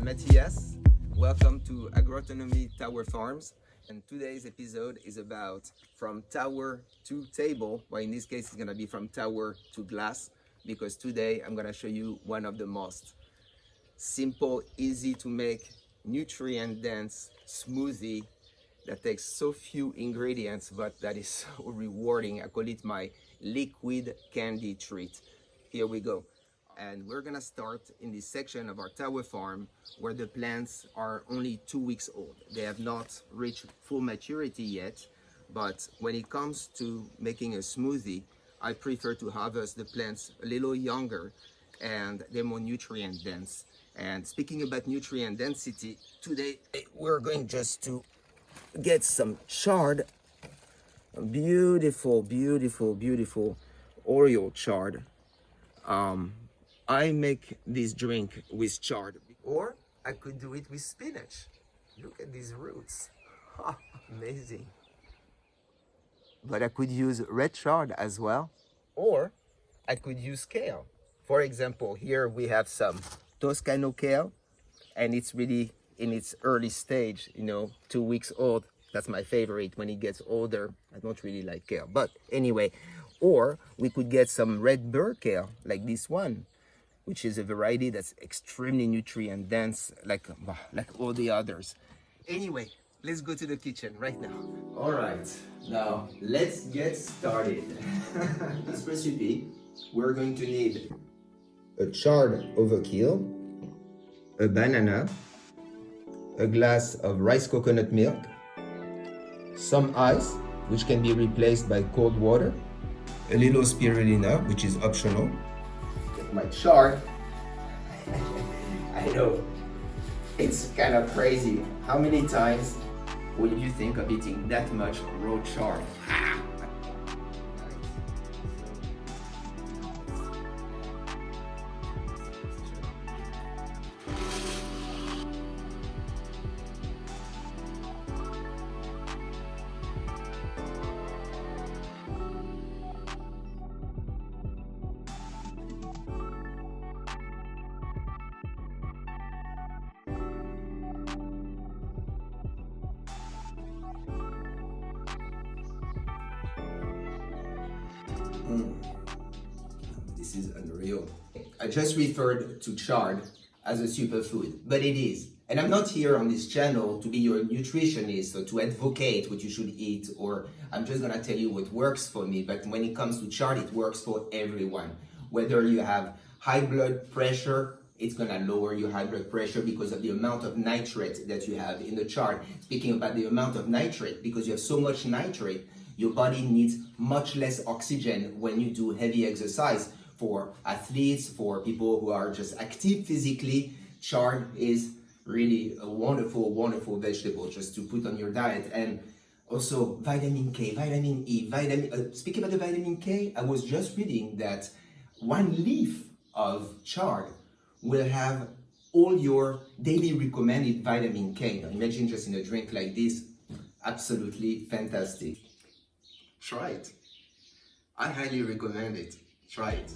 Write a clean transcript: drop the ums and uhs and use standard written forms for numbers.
Mathias. Welcome to Agrotonomy Tower Farms. And today's episode is about from tower to table. Well, in this case, it's gonna be from tower to glass, because today I'm gonna show you one of the most simple, easy to make, nutrient-dense smoothie that takes so few ingredients, but that is so rewarding. I call it my liquid candy treat. Here we go. And we're gonna start in this section of our tower farm where the plants are only 2 weeks old. They have not reached full maturity yet, but when it comes to making a smoothie, I prefer to harvest the plants a little younger and they're more nutrient dense. And speaking about nutrient density, today we're going just to get some chard, beautiful Oreo chard. I make this drink with chard, or I could do it with spinach. Look at these roots. Amazing. But I could use red chard as well, or I could use kale. For example, here we have some Toscano kale, and it's really in its early stage, 2 weeks old. That's my favorite. When it gets older, I don't really like kale. But anyway, or we could get some red burr kale, like this one, which is a variety that's extremely nutrient dense, like all the others. Anyway, let's go to the kitchen right now. All right, now let's get started. This recipe, we're going to need a chard overkill, a banana, a glass of rice coconut milk, some ice, which can be replaced by cold water, a little spirulina, which is optional. Get my chard. I know, it's kind of crazy. How many times would you think of eating that much raw chard? This is unreal. I just referred to chard as a superfood, but it is. And I'm not here on this channel to be your nutritionist or to advocate what you should eat, or I'm just gonna tell you what works for me. But when it comes to chard, it works for everyone. Whether you have high blood pressure, it's gonna lower your high blood pressure because of the amount of nitrate that you have in the chard. Speaking about the amount of nitrate, because you have so much nitrate, your body needs much less oxygen when you do heavy exercise. For athletes, for people who are just active physically, chard is really a wonderful vegetable just to put on your diet. And also vitamin K, vitamin E, speaking about the vitamin K, I was just reading that 1 leaf of chard will have all your daily recommended vitamin K. Now imagine just in a drink like this, absolutely fantastic. Try it. I highly recommend it. Try it.